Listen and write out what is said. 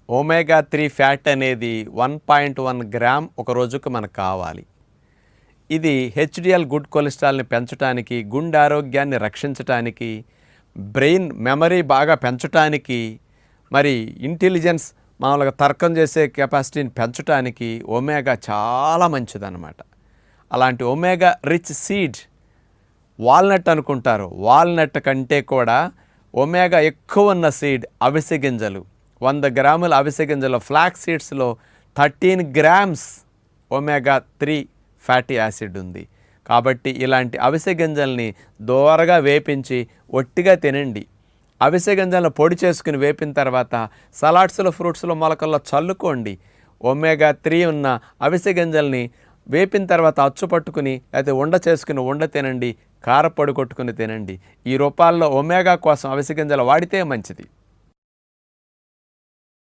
Omega 3 fat అనేది 1.1 gram ఒక రోజుకు మనకు కావాలి. ఇది హెచ్డిఎల్ గుడ్ కొలెస్ట్రాల్ని పెంచడానికి, గుండె ఆరోగ్యాన్ని రక్షించటానికి, బ్రెయిన్ మెమరీ బాగా పెంచటానికి, మరి ఇంటెలిజెన్స్ మామూలుగా తర్కం చేసే కెపాసిటీని పెంచటానికి ఒమేగా చాలా మంచిదన్నమాట. అలాంటి ఒమేగా రిచ్ సీడ్ వాల్నట్ అనుకుంటారు. వాల్నట్ కంటే కూడా ఒమేగా ఎక్కువ ఉన్న సీడ్ అవిసె గింజలు. 100 గ్రాముల అవిసె గింజలు ఫ్లాక్ సీడ్స్లో 13 గ్రామ్స్ ఒమేగా 3 ఫ్యాటీ యాసిడ్ ఉంది. కాబట్టి ఇలాంటి అవిసె గింజల్ని దోరగా వేపించి ఒట్టిగా తినండి. అవిసె గింజలను పొడి చేసుకుని వేపిన తర్వాత సలాడ్స్లో, ఫ్రూట్స్లో, మొలకల్లో చల్లుకోండి. ఒమేగా 3 ఉన్న అవిసె గింజల్ని వేపిన తర్వాత అచ్చు పట్టుకుని అయితే ఉండ చేసుకుని ఉండ తినండి. కారపొడి కొట్టుకుని తినండి. ఈ రూపాల్లో ఒమేగా కోసం అవిసె గింజలు వాడితే మంచిది.